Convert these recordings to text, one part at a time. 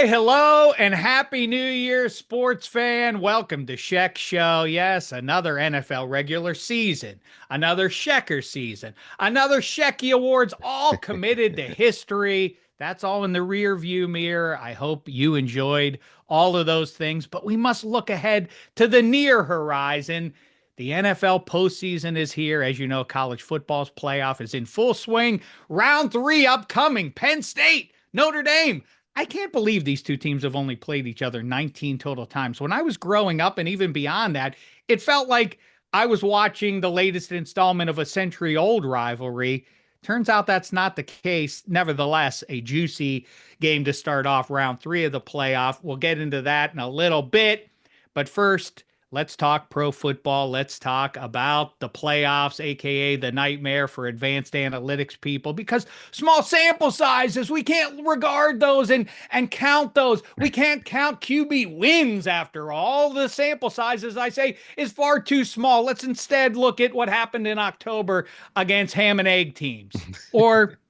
Why, hello and happy New Year, sports fan. Welcome to Shek Show. Yes, another NFL regular season, another Shecker season, another Shecky Awards, all committed to history. That's all in the rear view mirror. I hope you enjoyed all of those things, but we must look ahead to the near horizon. The NFL postseason is here. As you know, college football's playoff is in full swing. Round three upcoming. Penn State, Notre Dame. I can't believe these two teams have only played each other 19 total times. When I was growing up and even beyond that, it felt like I was watching the latest installment of a century-old rivalry. Turns out that's not the case. Nevertheless, a juicy game to start off round three of the playoff. We'll get into that in a little bit. But first, let's talk pro football. Let's talk about the playoffs, aka the nightmare for advanced analytics people, because small sample sizes, we can't regard those and count those. We can't count QB wins after all. The sample sizes, I say, is far too small. Let's instead look at what happened in October against ham and egg teams. Or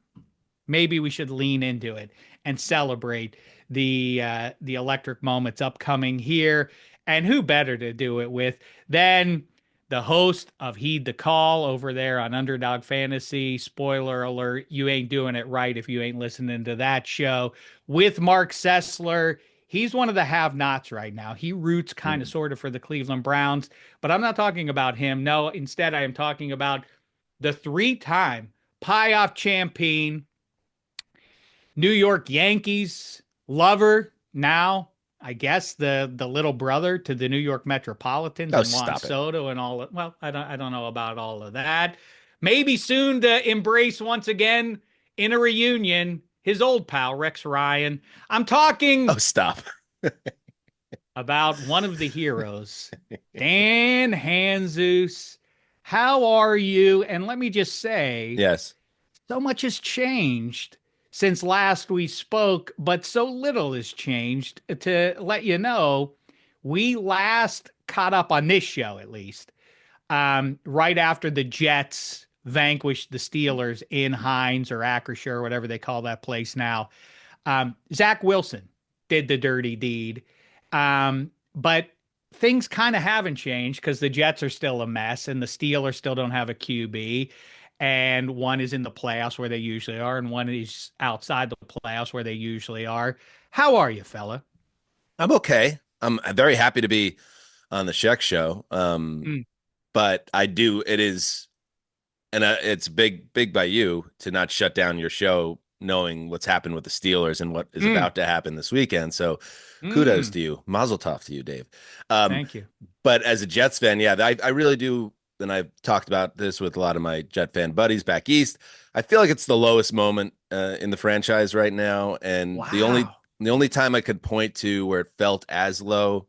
maybe we should lean into it and celebrate the electric moments upcoming here. And who better to do it with than the host of Heed the Call over there on Underdog Fantasy? Spoiler alert, you ain't doing it right if you ain't listening to that show with Mark Sessler. He's one of the have-nots right now. He roots kind of sort of for the Cleveland Browns, but I'm not talking about him. No, instead I am talking about the three-time playoff champion, New York Yankees lover, now I guess the little brother to the New York Metropolitans Oh, and Juan stop it. Soto and all. Well, I don't know about all of that. Maybe soon to embrace once again in a reunion his old pal Rex Ryan. I'm Oh, talking stop. about one of the heroes, Dan Hanzus. How are you? And let me just say, Yes. so much has changed since last we spoke, but so little has changed. To let you know, we last caught up on this show, at least, right after the Jets vanquished the Steelers in Heinz or Acrisure or whatever they call that place now. Zach Wilson did the dirty deed. But things kind of haven't changed because the Jets are still a mess and the Steelers still don't have a QB. And one is in the playoffs where they usually are, and one is outside the playoffs where they usually are. How are you, fella? I'm okay. I'm very happy to be on the Shek Show. Mm, But it is, and it's big by you to not shut down your show knowing what's happened with the Steelers and what is mm, about to happen this weekend. So kudos mm. to you. Mazel tov to you, Dave. Um, Thank you. but as a Jets fan, yeah, I really do. And I've talked about this with a lot of my Jet fan buddies back east. I feel like it's the lowest moment in the franchise right now, and Wow. the only time I could point to where it felt as low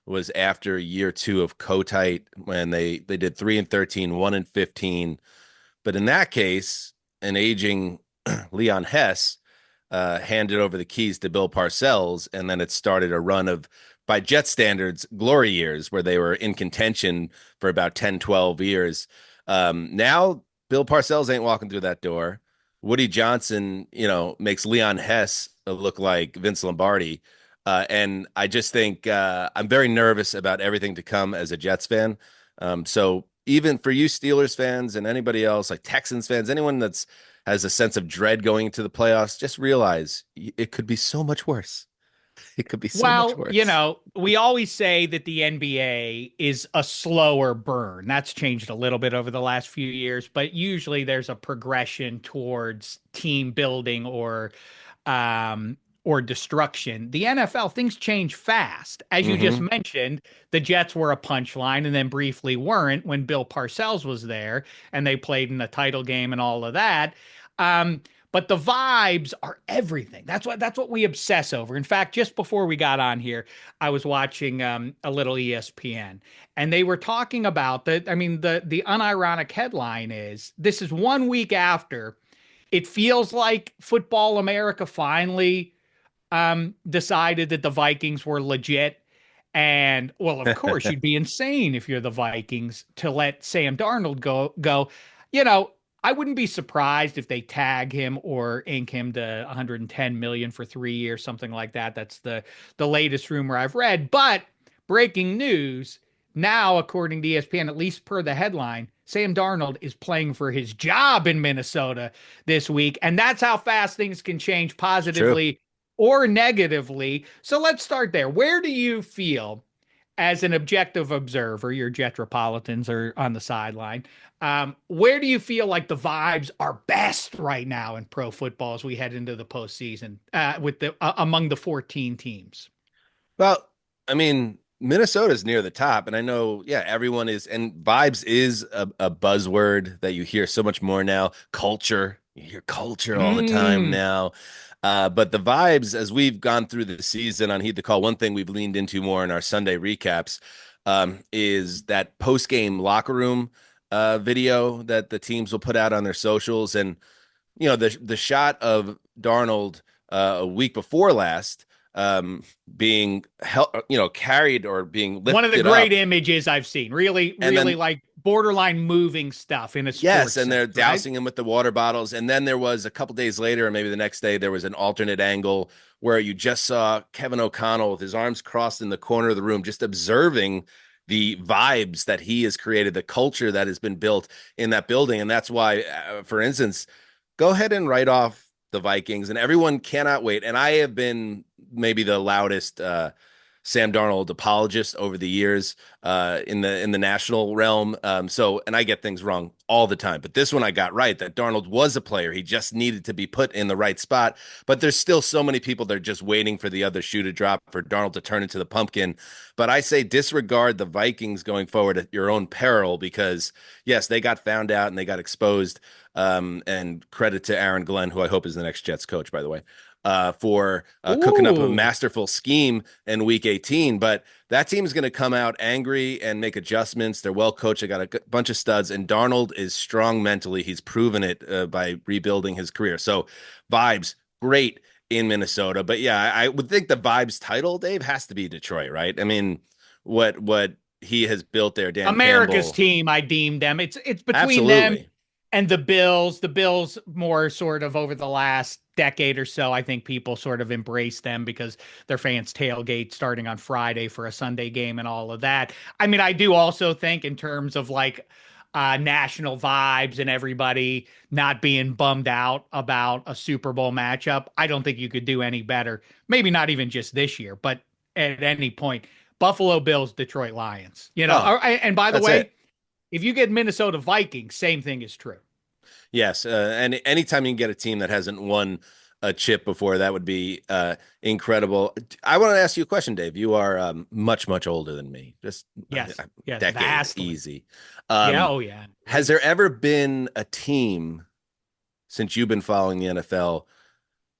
was after year two of Kotite when they did 3-13, 1-15. But in that case, an aging Leon Hess handed over the keys to Bill Parcells, and then it started a run of, by Jet standards, glory years where they were in contention for about 10, 12 years. Now, Bill Parcells ain't walking through that door. Woody Johnson, makes Leon Hess look like Vince Lombardi. And I just think I'm very nervous about everything to come as a Jets fan. So even for you Steelers fans and anybody else, like Texans fans, anyone that's has a sense of dread going into the playoffs, just realize it could be so much worse. It could be so much Well, worse. we always say that the NBA is a slower burn. That's changed a little bit over the last few years, but usually there's a progression towards team building or destruction. The NFL, things change fast. As you just Hmm. mentioned, the Jets were a punchline and then briefly weren't when Bill Parcells was there and they played in the title game and all of that. Um, but the vibes are everything. That's what we obsess over. In fact, just before we got on here, I was watching a little ESPN, and they were talking about that. I mean, the unironic headline is this is 1 week after it feels like Football America finally decided that the Vikings were legit. And well, of course, you'd be insane if you're the Vikings to let Sam Darnold go. You know, I wouldn't be surprised if they tag him or ink him to 110 million for 3 years, something like that. That's the latest rumor I've read. But breaking news now, according to ESPN, at least per the headline, Sam Darnold is playing for his job in Minnesota this week, and that's how fast things can change It's true. positively or negatively. So let's start there. Where do you feel, as an objective observer, your Jetropolitans are on the sideline? Where do you feel like the vibes are best right now in pro football as we head into the postseason with the among the 14 teams? Well, I mean, Minnesota's near the top, and I know, yeah, everyone is, and vibes is a buzzword that you hear so much more now. Culture, you hear culture all the time Mm, now. But the vibes, as we've gone through the season on Heed the Call, one thing we've leaned into more in our Sunday recaps is that post-game locker room video that the teams will put out on their socials. And the shot of Darnold a week before last, being carried or being one of the lifted great up, images I've seen. Really, and really then like borderline moving stuff in a yes, sports and they're sense, right? dousing him with the water bottles. And then there was a couple days later, or maybe the next day, there was an alternate angle where you just saw Kevin O'Connell with his arms crossed in the corner of the room, just observing the vibes that he has created, the culture that has been built in that building. And that's why, for instance, go ahead and write off the Vikings, and everyone cannot wait. And I have been maybe the loudest Sam Darnold apologist over the years in the national realm. And I get things wrong all the time, but this one I got right, that Darnold was a player. He just needed to be put in the right spot. But there's still so many people that are just waiting for the other shoe to drop for Darnold to turn into the pumpkin. But I say disregard the Vikings going forward at your own peril, because yes, they got found out and they got exposed. And credit to Aaron Glenn, who I hope is the next Jets coach, by the way, for cooking up a Ooh. masterful scheme in Week 18. But that team is going to come out angry and make adjustments. They're well coached. They got a bunch of studs, and Darnold is strong mentally. He's proven it by rebuilding his career. So vibes great in Minnesota. But yeah, I would think the vibes title, Dave, has to be Detroit, right? I mean, what he has built there, Dan America's Campbell. team, I deem them. It's between them Absolutely. and the Bills. The Bills more sort of over the last decade or so, I think people sort of embrace them because their fans tailgate starting on Friday for a Sunday game and all of that. I mean, I do also think in terms of like national vibes and everybody not being bummed out about a Super Bowl matchup, I don't think you could do any better. Maybe not even just this year, but at any point. Buffalo Bills, Detroit Lions. Oh, And by the that's way, it. if you get Minnesota Vikings, same thing is true. Yes, and anytime you can get a team that hasn't won a chip before, that would be incredible. I want to ask you a question, Dave. You are much, much older than me, just Yes, a yes, decade, vastly. easy. Yeah, Um, oh yeah, has there great. ever been a team since you've been following the NFL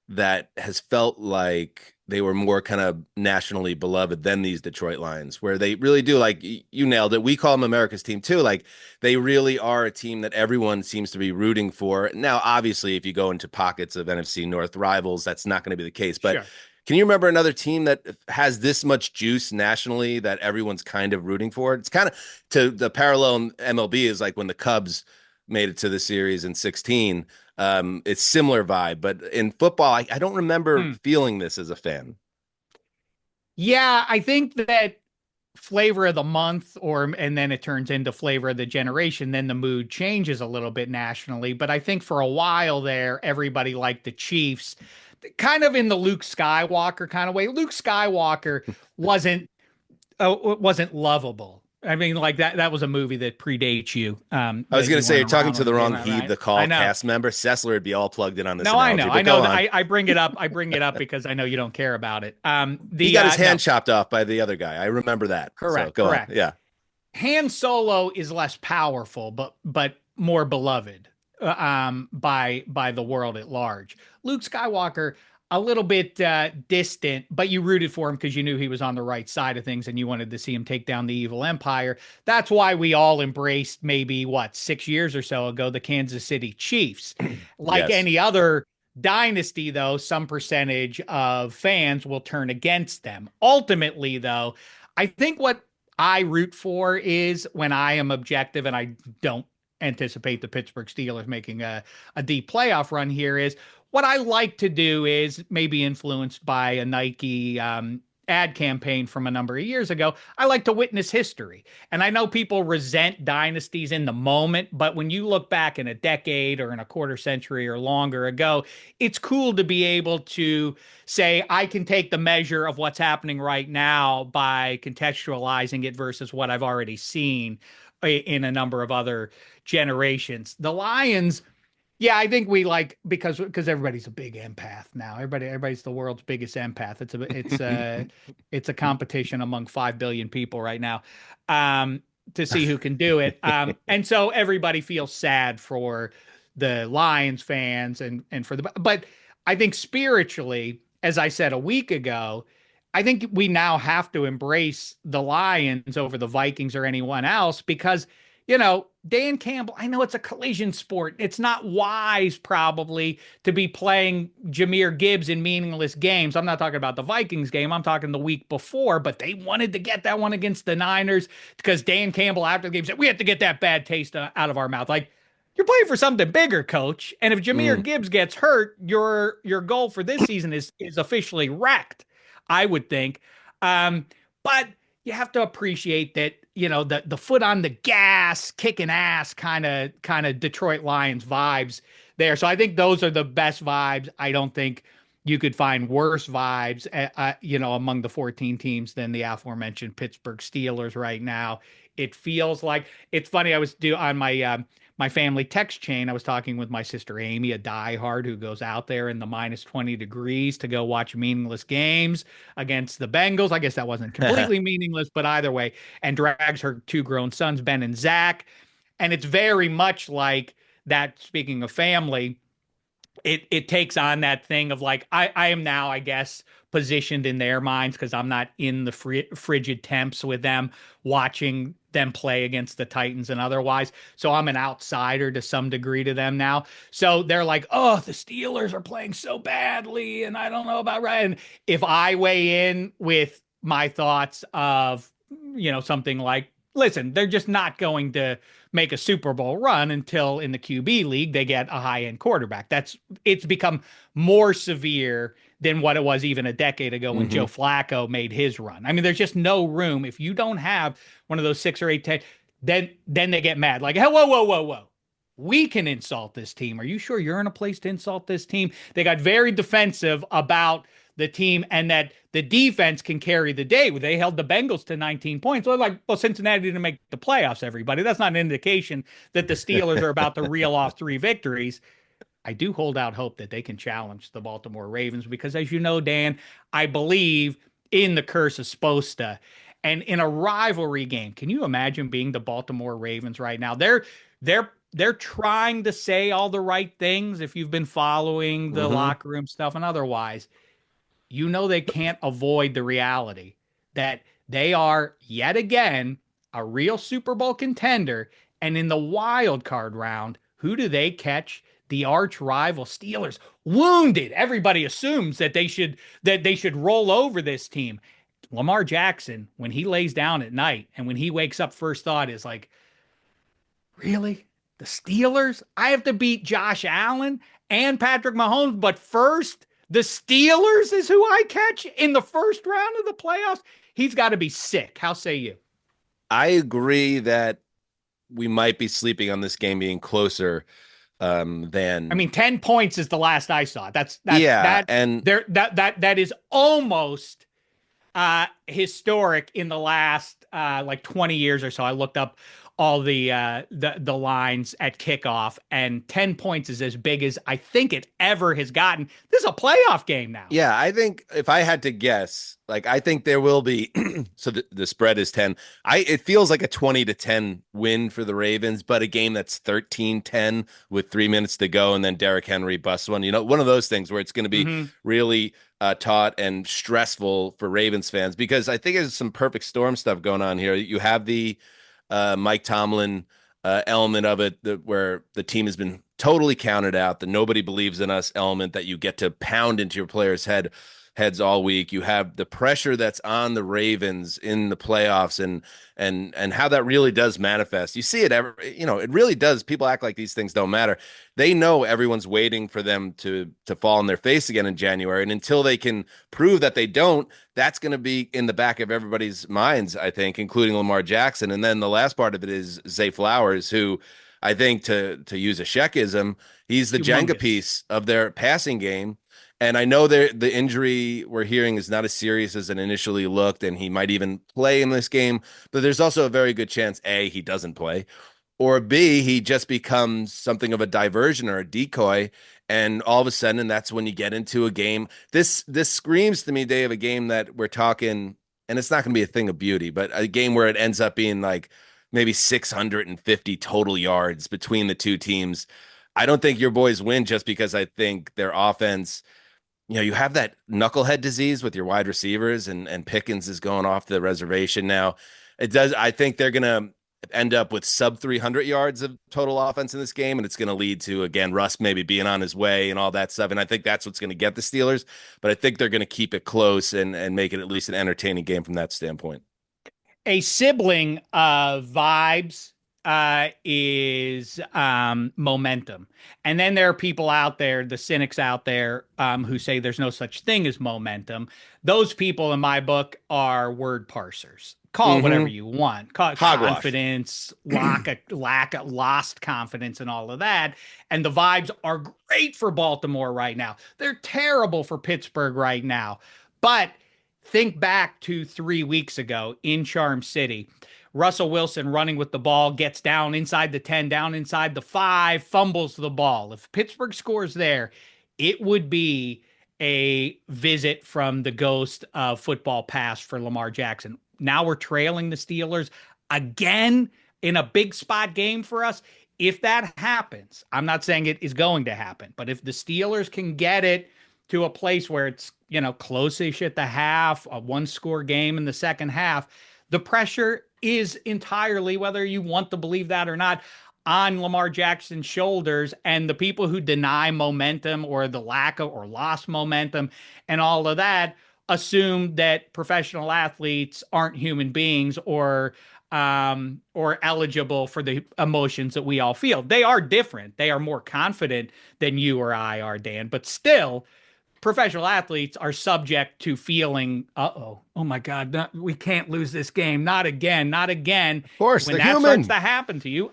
that has felt like they were more kind of nationally beloved than these Detroit Lions, where they really do, like you nailed it. We call them America's team too. Like they really are a team that everyone seems to be rooting for. Now, obviously, if you go into pockets of NFC North rivals, that's not going to be the case. But Sure. can you remember another team that has this much juice nationally that everyone's kind of rooting for? It's kind of to the parallel in MLB is like when the Cubs made it to the series in 16. It's similar vibe, but in football, I don't remember Hmm. feeling this as a fan. Yeah, I think that flavor of the month and then it turns into flavor of the generation, then the mood changes a little bit nationally. But I think for a while there, everybody liked the Chiefs, kind of in the Luke Skywalker kind of way. Luke Skywalker wasn't wasn't lovable. I mean, like that was a movie that predates you, I was that going to you say you're weren't talking around to when the it came wrong out, Heed right? the Call I know. cast member. Sessler would be all plugged in on this No, I analogy, know. I but know go that on. I bring it up. I bring it up because I know you don't care about it. He The got his hand no, chopped off by the other guy. I remember that. So correct, go on. correct. Yeah. Han Solo is less powerful, but more beloved by the world at large. Luke Skywalker, a little bit distant, but you rooted for him because you knew he was on the right side of things and you wanted to see him take down the evil empire. That's why we all embraced maybe what 6 years or so ago the Kansas City Chiefs. Like Yes. any other dynasty, though, some percentage of fans will turn against them. Ultimately, though, I think what I root for is when I am objective and I don't anticipate the Pittsburgh Steelers making a deep playoff run here. Is what I like to do is maybe influenced by a Nike ad campaign from a number of years ago. I like to witness history. And I know people resent dynasties in the moment, but when you look back in a decade or in a quarter century or longer ago, it's cool to be able to say, I can take the measure of what's happening right now by contextualizing it versus what I've already seen in a number of other generations. The Lions, yeah, I think we like because everybody's a big empath now. Everybody's the world's biggest empath. It's a competition among 5 billion people right now, to see who can do it. And so everybody feels sad for the Lions fans and for the, but I think spiritually, as I said a week ago, I think we now have to embrace the Lions over the Vikings or anyone else because, Dan Campbell, I know it's a collision sport. It's not wise probably to be playing Jahmyr Gibbs in meaningless games. I'm not talking about the Vikings game. I'm talking the week before, but they wanted to get that one against the Niners because Dan Campbell after the game said, we have to get that bad taste out of our mouth. Like, you're playing for something bigger, coach. And if Jahmyr Gibbs gets hurt, your goal for this season is officially wrecked, I would think. But you have to appreciate that, the foot on the gas, kicking ass kind of Detroit Lions vibes there. So I think those are the best vibes. I don't think you could find worse vibes, among the 14 teams than the aforementioned Pittsburgh Steelers right now. It feels like it's funny. I was on my family text chain. I was talking with my sister Amy, a diehard who goes out there in the minus 20 degrees to go watch meaningless games against the Bengals. I guess that wasn't completely meaningless, but either way, and drags her two grown sons, Ben and Zach. And it's very much like that. Speaking of family, it takes on that thing of like, I am now, I guess, positioned in their minds because I'm not in the frigid temps with them watching them play against the Titans and otherwise. So I'm an outsider to some degree to them now. So they're like, oh, the Steelers are playing so badly and I don't know about right. And if I weigh in with my thoughts of, something like, listen, they're just not going to make a Super Bowl run until in the QB league they get a high-end quarterback. It's become more severe than what it was even a decade ago when Joe Flacco made his run. I mean, there's just no room. If you don't have one of those 6 or 8, 10, then they get mad. Like, hey, whoa. We can insult this team. Are you sure you're in a place to insult this team? They got very defensive about the team and that the defense can carry the day. They held the Bengals to 19 points. Well, Cincinnati didn't make the playoffs, everybody. That's not an indication that the Steelers are about to reel off 3 victories. I do hold out hope that they can challenge the Baltimore Ravens because, as you know, Dan, I believe in the curse of Sposta. And in a rivalry game, can you imagine being the Baltimore Ravens right now? They're trying to say all the right things if you've been following the locker room stuff and otherwise. They can't avoid the reality that they are yet again a real Super Bowl contender. And in the wild card round, who do they catch? The arch rival Steelers, wounded. Everybody assumes that they should roll over this team. Lamar Jackson, when he lays down at night and when he wakes up, first thought is like, really? The Steelers? I have to beat Josh Allen and Patrick Mahomes, but first, the Steelers is who I catch in the first round of the playoffs? He's got to be sick. How say you? I agree that we might be sleeping on this game being closer than. I mean, 10 points is the last I saw. That is almost historic in the last like 20 years or so. I looked up all the lines at kickoff, and 10 points is as big as I think it ever has gotten. This is a playoff game now. Yeah, I think if I had to guess, like I think there will be. So the spread is 10. It feels like a 20-10 win for the Ravens, but a game that's 13-10 with 3 minutes to go, and then Derrick Henry busts one. One of those things where it's going to be really taut and stressful for Ravens fans because I think there's some perfect storm stuff going on here. You have the Mike Tomlin element of it where the team has been totally counted out, the nobody believes in us element that you get to pound into your player's head. heads all week. You have the pressure that's on the Ravens in the playoffs, and how that really does manifest. You see it it really does. People act like these things don't matter. They know everyone's waiting for them to fall on their face again in January, and until they can prove that they don't, that's going to be in the back of everybody's minds, I think, including Lamar Jackson. And then the last part of it is Zay Flowers, who I think, to use a Shekism, he's the Jenga Humongous. piece of their passing game. And I know the injury we're hearing is not as serious as it initially looked, and he might even play in this game. But there's also a very good chance, A, he doesn't play, or B, he just becomes something of a diversion or a decoy. And all of a sudden, and that's when you get into a game. This screams to me, Dave, a game that we're talking, and it's not going to be a thing of beauty, but a game where it ends up being like maybe 650 total yards between the two teams. I don't think your boys win just because I think their offense, you have that knucklehead disease with your wide receivers, and Pickens is going off the reservation now. It does. I think they're going to end up with sub 300 yards of total offense in this game, and it's going to lead to, again, Russ maybe being on his way and all that stuff. And I think that's what's going to get the Steelers, but I think they're going to keep it close and make it at least an entertaining game from that standpoint. A sibling of vibes is momentum. And then there are people out there, the cynics out there, who say there's no such thing as momentum. Those people, in my book, are word parsers. Call it whatever you want. Call it Hogwash. confidence, lack of lost confidence, and all of that. And the vibes are great for Baltimore right now. They're terrible for Pittsburgh right now. But think back to 3 weeks ago in Charm City. Russell Wilson running with the ball, gets down inside the 10, down inside the 5, fumbles the ball. If Pittsburgh scores there, it would be a visit from the ghost of football past for Lamar Jackson. Now we're trailing the Steelers again in a big spot game for us. If that happens, I'm not saying it is going to happen, but if the Steelers can get it to a place where it's, close-ish at the half, a one-score game in the second half, the pressure is entirely, whether you want to believe that or not, on Lamar Jackson's shoulders. And the people who deny momentum or the lack of or lost momentum and all of that assume that professional athletes aren't human beings or eligible for the emotions that we all feel. They are different. They are more confident than you or I are, Dan, but still professional athletes are subject to feeling, oh my God, we can't lose this game. Not again, not again. Of course, When they're that human. starts to happen to you,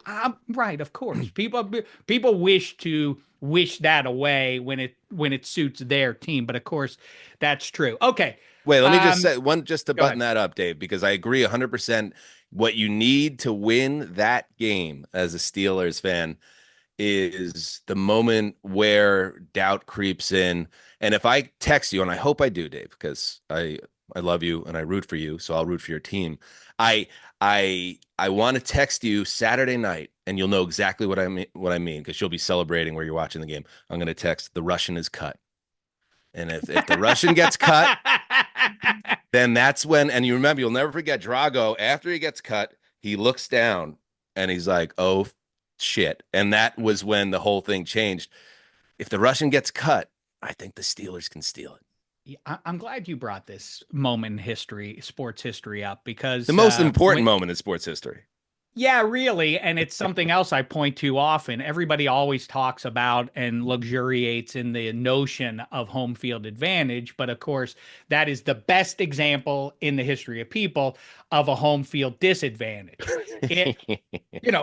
right, of course. People wish that away when it suits their team. But of course, that's true. Okay. Wait, let me just say one, just to Go button ahead. that up, Dave, because I agree 100%. What you need to win that game as a Steelers fan is the moment where doubt creeps in. And if I text you, and I hope I do, Dave, because I love you and I root for you, so I'll root for your team. I I want to text you Saturday night, and you'll know exactly what I mean because you'll be celebrating where you're watching the game. I'm going to text the Russian is cut, and if the Russian gets cut, then that's when. And you remember, you'll never forget Drago. After he gets cut, he looks down and he's like, "Oh shit!" And that was when the whole thing changed. If the Russian gets cut, I think the Steelers can steal it. I'm glad you brought this moment in history, sports history up The because most important moment in sports history. yeah, really. And it's something else I point to often. Everybody always talks about and luxuriates in the notion of home field advantage. But of course, that is the best example in the history of people of a home field disadvantage. It,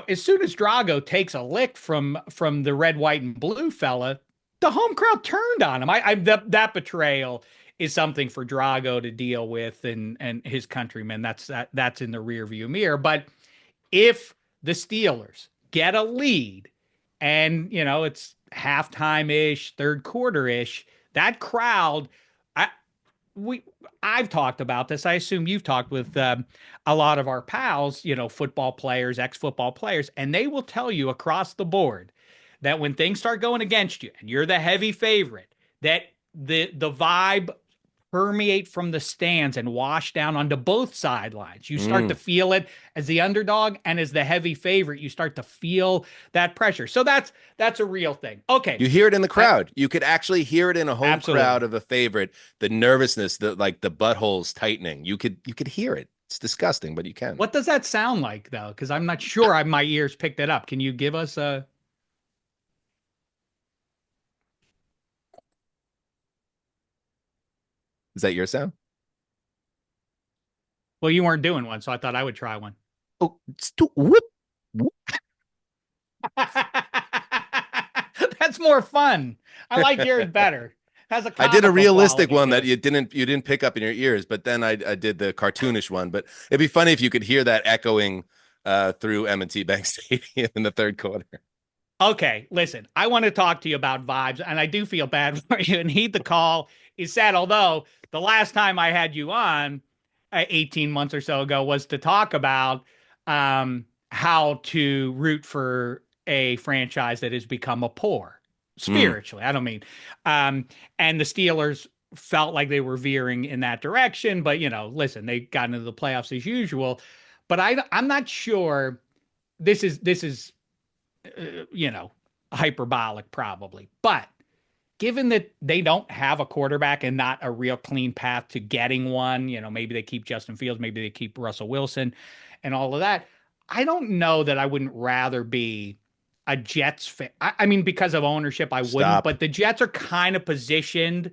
as soon as Drago takes a lick from the red, white, and blue fella, the home crowd turned on him. That betrayal is something for Drago to deal with and his countrymen. That's in the rearview mirror. But if the Steelers get a lead and, it's halftime-ish, third quarter-ish, that crowd, I've talked about this. I assume you've talked with a lot of our pals, football players, ex-football players, and they will tell you across the board that when things start going against you and you're the heavy favorite, that the vibe permeate from the stands and wash down onto both sidelines. You start to Mm. feel it as the underdog and as the heavy favorite. You start to feel that pressure. So that's a real thing. Okay. You hear it in the I, crowd. You could actually hear it in a home crowd absolutely. of a favorite, the nervousness, the like the buttholes tightening. You could hear it. It's disgusting, but you can. What does that sound like though? Because I'm not sure my ears picked it up. Can you give us a? Is that your sound? Well, you weren't doing one, so I thought I would try one. Oh, whoop, whoop. That's more fun. I like yours better. Has a I did a comical realistic quality one to that it. you didn't pick up in your ears, but then I did the cartoonish one. But it'd be funny if you could hear that echoing through M&T Bank Stadium in the third quarter. Okay, listen, I want to talk to you about vibes, and I do feel bad for you. And heed the call is sad. Although the last time I had you on, 18 months or so ago, was to talk about how to root for a franchise that has become a poor Mm. spiritually. I don't mean, and the Steelers felt like they were veering in that direction, but listen, they got into the playoffs as usual. But I'm not sure this is you know, hyperbolic probably. But given that they don't have a quarterback and not a real clean path to getting one, maybe they keep Justin Fields, maybe they keep Russell Wilson and all of that. I don't know that I wouldn't rather be a Jets fan. I mean, because of ownership, I wouldn't, Stop. but the Jets are kind of positioned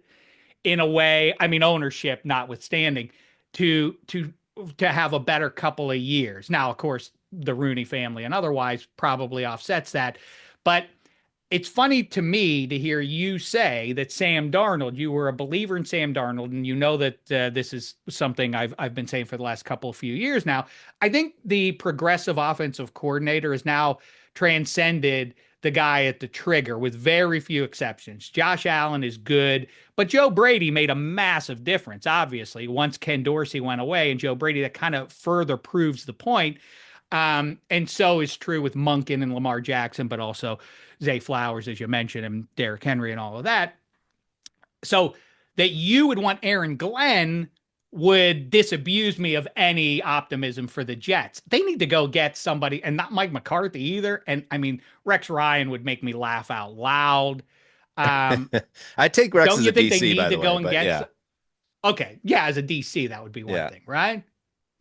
in a way, I mean, ownership notwithstanding, to to have a better couple of years. Now, of course, the Rooney family and otherwise probably offsets that. But it's funny to me to hear you say that Sam Darnold, you were a believer in Sam Darnold, and you know that this is something I've been saying for the last couple of few years now. I think the progressive offensive coordinator has now transcended the guy at the trigger with very few exceptions. Josh Allen is good, but Joe Brady made a massive difference, obviously, once Ken Dorsey went away, and Joe Brady, that kind of further proves the point. And so is true with Monken and Lamar Jackson, but also Zay Flowers, as you mentioned, and Derrick Henry and all of that. So that you would want Aaron Glenn would disabuse me of any optimism for the Jets. They need to go get somebody, and not Mike McCarthy either. And I mean, Rex Ryan would make me laugh out loud. Um, I take Rex don't as you a think they DC, need by to the go way, and but get? yeah. Okay, yeah, as a DC, that would be one Yeah. thing, right?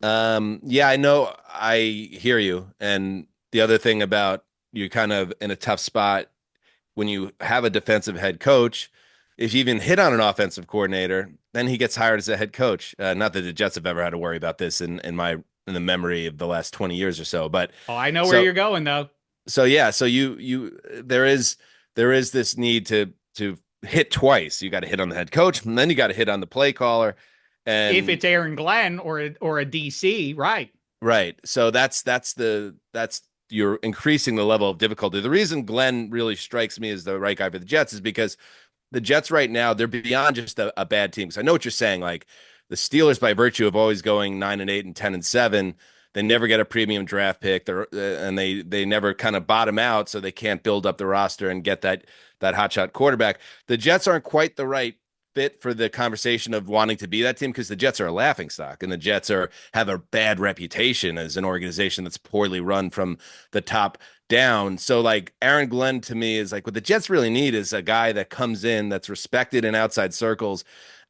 Yeah, I know. I hear you. And the other thing about you're kind of in a tough spot when you have a defensive head coach. If you even hit on an offensive coordinator, then he gets hired as a head coach. Not that the Jets have ever had to worry about this in the memory of the last 20 years or so. But Oh, I know where so you're going though. so yeah, so you there is this need to hit twice. You got to hit on the head coach, and then you got to hit on the play caller. If And it's Aaron Glenn or a DC, right? right. So that's you're increasing the level of difficulty. The reason Glenn really strikes me as the right guy for the Jets is because the Jets right now, they're beyond just a bad team. Because I know what you're saying. Like the Steelers, by virtue of always going 9-8 and 10-7, they never get a premium draft pick. And they never kind of bottom out, so they can't build up the roster and get that hotshot quarterback. The Jets aren't quite the right fit for the conversation of wanting to be that team because the Jets are a laughing stock and the Jets have a bad reputation as an organization that's poorly run from the top down. So like Aaron Glenn to me is like what the Jets really need is a guy that comes in that's respected in outside circles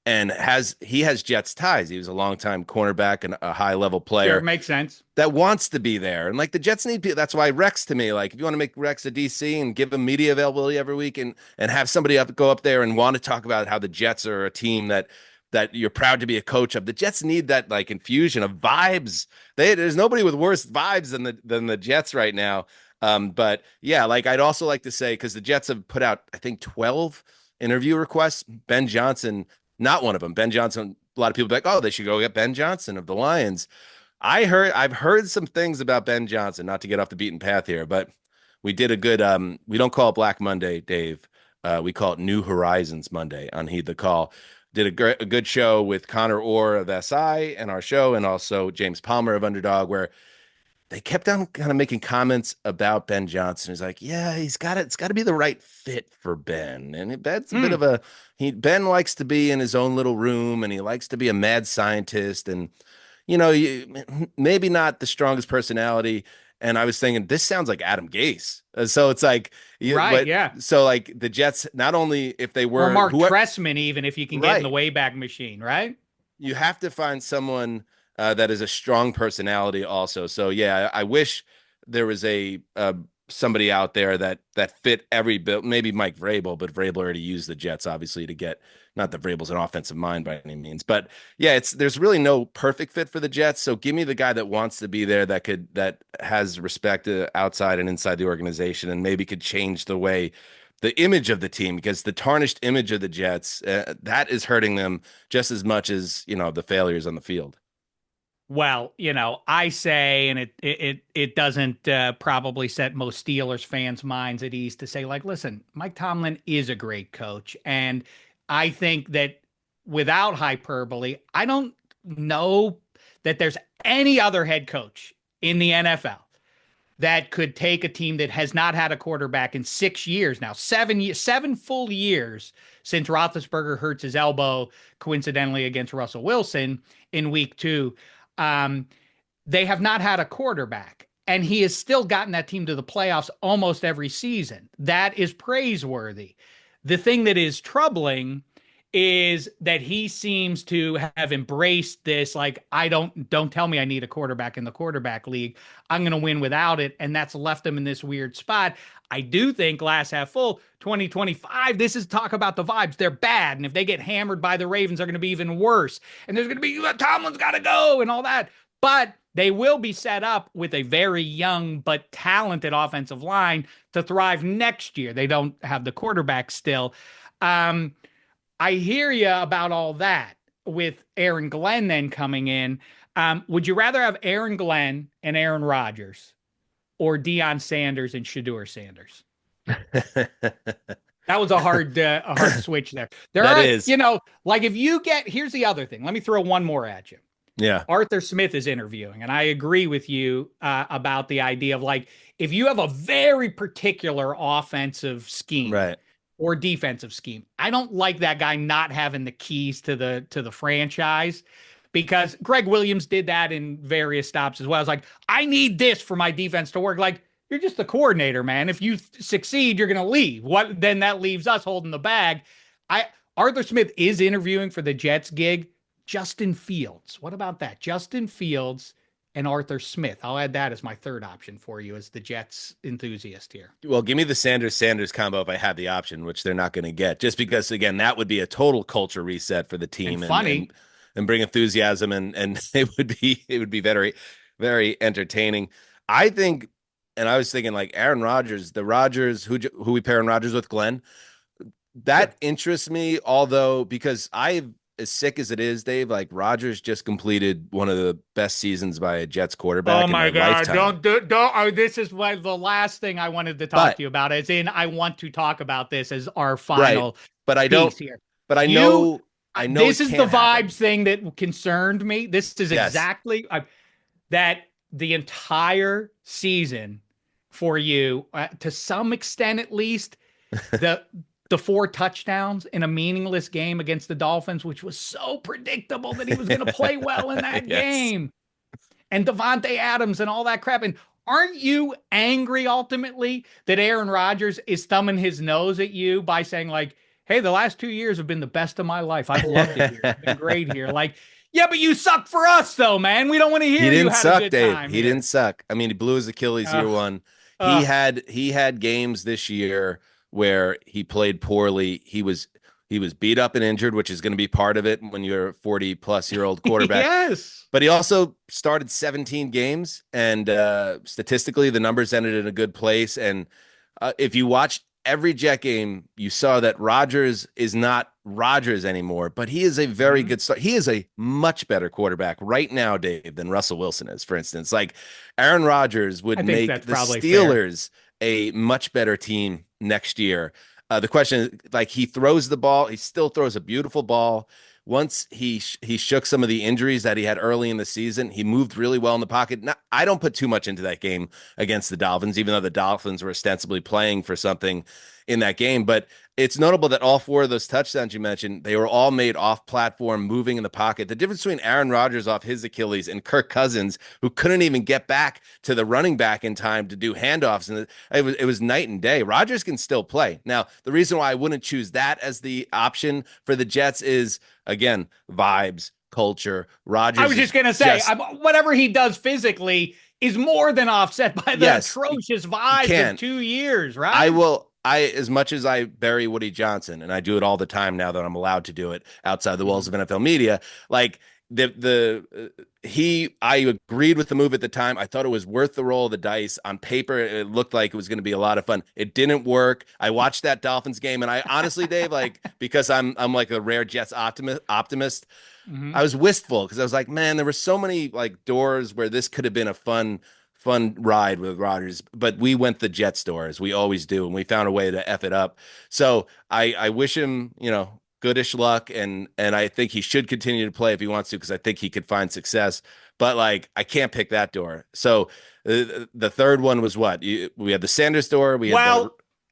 and has Jets ties. He was a longtime cornerback and a high level Sure, player makes sense. that wants to be there. And like the Jets need people. That's why Rex to me, like if you want to make Rex a DC and give him media availability every week and have somebody go up there and want to talk about how the Jets are a team that you're proud to be a coach of. The Jets need that like infusion of vibes. There's nobody with worse vibes than the Jets right now. But yeah, like I'd also like to say, because the Jets have put out, I think, 12 interview requests. Ben Johnson, not one of them. Ben Johnson, a lot of people be like, oh, they should go get Ben Johnson of the Lions. I've heard some things about Ben Johnson, not to get off the beaten path here, but we did a good we don't call it Black Monday, Dave. We call it New Horizons Monday on Heed the Call. Did a good show with Connor Orr of SI and our show, and also James Palmer of Underdog, where they kept on kind of making comments about Ben Johnson. He's like, yeah, it's got to be the right fit for Ben. And Ben's a bit of Ben likes to be in his own little room and he likes to be a mad scientist. And, maybe not the strongest personality. And I was thinking, this sounds like Adam Gase. So it's like, Right, yeah. so like the Jets, not only if they Or were, Mark Trestman, even if you can get in the right, Wayback Machine, right? you have to find someone that is a strong personality also. So yeah, I wish there was a somebody out there that fit every bit. Maybe Mike Vrabel, but Vrabel already used the Jets obviously to get. Not that Vrabel's an offensive mind by any means, but yeah, there's really no perfect fit for the Jets. So give me the guy that wants to be there, that has respect outside and inside the organization, and maybe could change the image of the team, because the tarnished image of the Jets, that is hurting them just as much as, the failures on the field. Well, I say, and it doesn't probably set most Steelers fans' minds at ease to say, like, listen, Mike Tomlin is a great coach, and I think that without hyperbole, I don't know that there's any other head coach in the NFL that could take a team that has not had a quarterback in 6 years now, 7 years, 7 full years since Roethlisberger hurts his elbow, coincidentally against Russell Wilson in week 2. They have not had a quarterback, and he has still gotten that team to the playoffs almost every season. That is praiseworthy. The thing that is troubling is that he seems to have embraced this, like, don't tell me I need a quarterback in the quarterback league. I'm going to win without it. And that's left him in this weird spot. I do think glass half full 2025, this is talk about the vibes. They're bad. And if they get hammered by the Ravens, they're going to be even worse. And there's going to be Tomlin's got to go and all that. But they will be set up with a very young but talented offensive line to thrive next year. They don't have the quarterback still. I hear you about all that with Aaron Glenn then coming in. Would you rather have Aaron Glenn and Aaron Rodgers or Deion Sanders and Shedeur Sanders? That was a hard switch there. Is. Like if you here's the other thing. Let me throw one more at you. Yeah. Arthur Smith is interviewing, and I agree with you about the idea of, like, if you have a very particular offensive scheme, right, or defensive scheme, I don't like that guy not having the keys to the franchise, because Greg Williams did that in various stops as well. I was like, I need this for my defense to work. Like, you're just the coordinator, man. If you succeed, you're going to leave. Then that leaves us holding the bag. Arthur Smith is interviewing for the Jets gig. Justin Fields. What about that? Justin Fields and Arthur Smith. I'll add that as my third option for you as the Jets enthusiast here. Well, give me the Sanders combo if I have the option, which they're not going to get, just because, again, that would be a total culture reset for the team, and funny, and bring enthusiasm, and it would be very, very entertaining. I think, and I was thinking like Aaron Rodgers, who we pair Aaron Rodgers with, Glenn. That interests me, although, because as sick as it is, Dave, like, Rodgers just completed one of the best seasons by a Jets quarterback. Oh my in their God. lifetime. Don't. Oh, this is the last thing I wanted to talk to you about, as in, I want to talk about this as our final but I piece don't here. But I know this is the vibes happen. thing that concerned me. This is exactly that the entire season for you, to some extent at least, the 4 touchdowns in a meaningless game against the Dolphins, which was so predictable that he was going to play well in that game. And Devontae Adams and all that crap. And aren't you angry ultimately that Aaron Rodgers is thumbing his nose at you by saying, like, hey, the last 2 years have been the best of my life. I've loved it here. It's been great here. Like, yeah, but you suck for us though, man. We don't want to hear you had a good time. He didn't suck. I mean, he blew his Achilles year one. He had games this year where he played poorly. He was beat up and injured, which is going to be part of it when you're a 40-plus-year-old quarterback. Yes. But he also started 17 games, and statistically, the numbers ended in a good place. And if you watched every Jet game, you saw that Rodgers is not Rodgers anymore, but he is a very good start. He is a much better quarterback right now, Dave, than Russell Wilson is, for instance. Like, Aaron Rodgers would make the Steelers a much better team next year. The question is, like, he throws the ball. He still throws a beautiful ball, once he shook some of the injuries that he had early in the season, he moved really well in the pocket. Now, I don't put too much into that game against the Dolphins, even though the Dolphins were ostensibly playing for something in that game. But it's notable that all four of those touchdowns you mentioned, they were all made off platform, moving in the pocket. The difference between Aaron Rodgers off his Achilles and Kirk Cousins, who couldn't even get back to the running back in time to do handoffs, and it was night and day. Rodgers can still play. Now, the reason why I wouldn't choose that as the option for the Jets is, again, vibes, culture. Rodgers I was just going to say, whatever he does physically is more than offset by the atrocious vibes of 2 years, right? As much as I bury Woody Johnson, and I do it all the time now that I'm allowed to do it outside the walls of NFL media, like I agreed with the move at the time. I thought it was worth the roll of the dice. On paper, it looked like it was going to be a lot of fun. It didn't work. I watched that Dolphins game, and I honestly, Dave, like, because I'm like a rare Jets optimist, I was wistful because I was like, man, there were so many like doors where this could have been a fun ride with Rodgers, but we went the Jets door as we always do, and we found a way to F it up. So I wish him, goodish luck, and I think he should continue to play if he wants to, because I think he could find success. But like, I can't pick that door. So the third one was what? We had the Sanders door.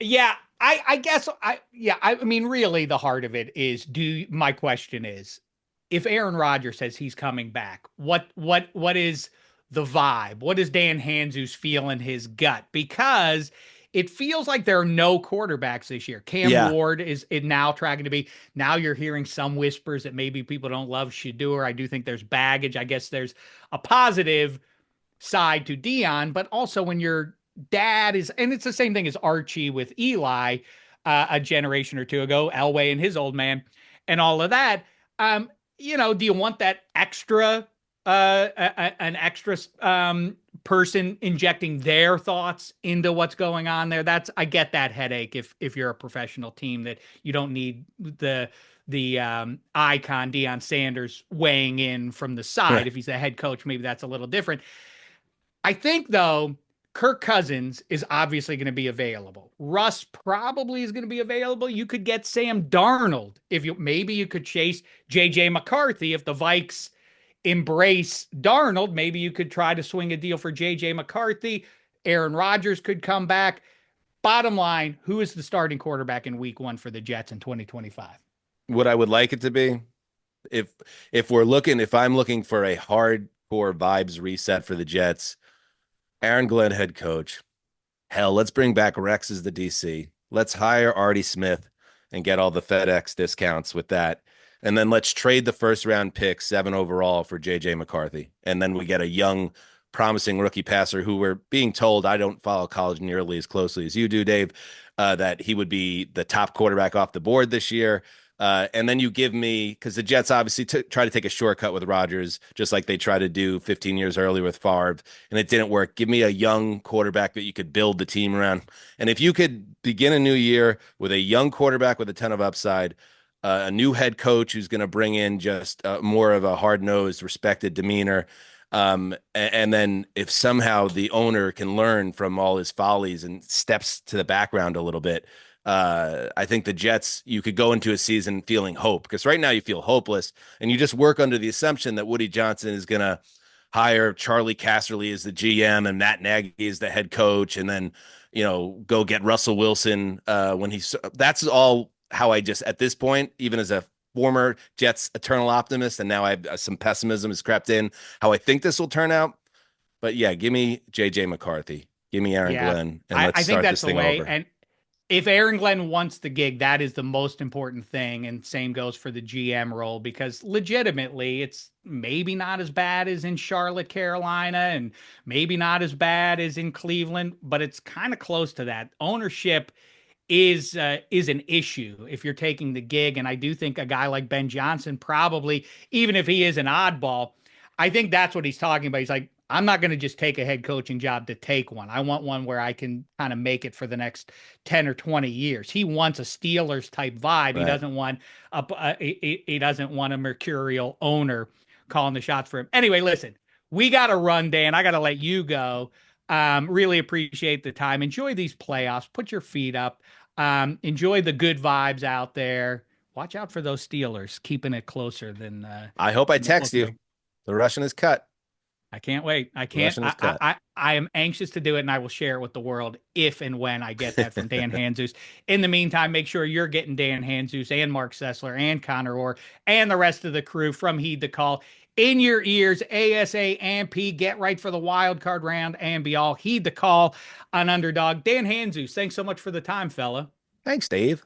Yeah, I guess I mean, really, the heart of it is, my question is, if Aaron Rodgers says he's coming back, what is the vibe? What does Dan Hanzus feel in his gut? Because it feels like there are no quarterbacks this year. Cam Ward is now tracking to be. Now you're hearing some whispers that maybe people don't love Shedeur. I do think there's baggage. I guess there's a positive side to Dion, but also when your dad is, and it's the same thing as Archie with Eli a generation or two ago, Elway and his old man, and all of that. Do you want that extra, an extra person injecting their thoughts into what's going on there? I get that headache if you're a professional team, that you don't need the icon Deion Sanders weighing in from the side. Right. If he's the head coach, maybe that's a little different. I think, though, Kirk Cousins is obviously going to be available. Russ probably is going to be available. You could get Sam Darnold maybe you could chase JJ McCarthy if the Vikes embrace Darnold. Maybe you could try to swing a deal for JJ McCarthy. Aaron Rodgers could come back. Bottom line, who is the starting quarterback in week 1 for the Jets in 2025? What I would like it to be, if I'm looking for a hardcore vibes reset for the Jets, Aaron Glenn head coach. Hell, let's bring back Rex as the DC. Let's hire Artie Smith and get all the FedEx discounts with that. And then let's trade the first round pick, 7 overall, for JJ McCarthy. And then we get a young, promising rookie passer who we're being told, I don't follow college nearly as closely as you do, Dave, that he would be the top quarterback off the board this year. And then you give me, because the Jets obviously try to take a shortcut with Rodgers, just like they tried to do 15 years earlier with Favre, and it didn't work. Give me a young quarterback that you could build the team around. And if you could begin a new year with a young quarterback with a ton of upside, a new head coach who's going to bring in just more of a hard-nosed, respected demeanor, and then if somehow the owner can learn from all his follies and steps to the background a little bit, I think the Jets, you could go into a season feeling hope, because right now you feel hopeless, and you just work under the assumption that Woody Johnson is going to hire Charlie Casserly as the GM and Matt Nagy as the head coach, and then, go get Russell Wilson that's all how I just, at this point, even as a former Jets eternal optimist, and now I have some pessimism has crept in, how I think this will turn out. But yeah, give me JJ McCarthy, give me Aaron Glenn, and let's start this thing over. And if Aaron Glenn wants the gig, that is the most important thing. And same goes for the GM role, because legitimately it's maybe not as bad as in Charlotte, Carolina, and maybe not as bad as in Cleveland, but it's kind of close to that. Ownership is an issue if you're taking the gig. And I do think a guy like Ben Johnson, probably, even if he is an oddball, I think that's what he's talking about. He's like, I'm not going to just take a head coaching job to take one. I want one where I can kind of make it for the next 10 or 20 years. He wants a Steelers type vibe. Right. He doesn't want a mercurial owner calling the shots for him. Anyway, listen, we got to run, Dan. I got to let you go. Really appreciate the time. Enjoy these playoffs. Put your feet up. Enjoy the good vibes out there. watch out for those Steelers, keeping it closer than I hope I than it text looked you. like. The Russian is cut. I can't wait. I The can't. Russian is cut. I am anxious to do it, and I will share it with the world if and when I get that from Dan Hanzus. In the meantime, make sure you're getting Dan Hanzus and Mark Sessler and Connor Orr and the rest of the crew from Heed the Call in your ears. ASA and P, get right for the wild card round and be all. Heed the call on Underdog. Dan Hanzus, thanks so much for the time, fella. Thanks, Dave.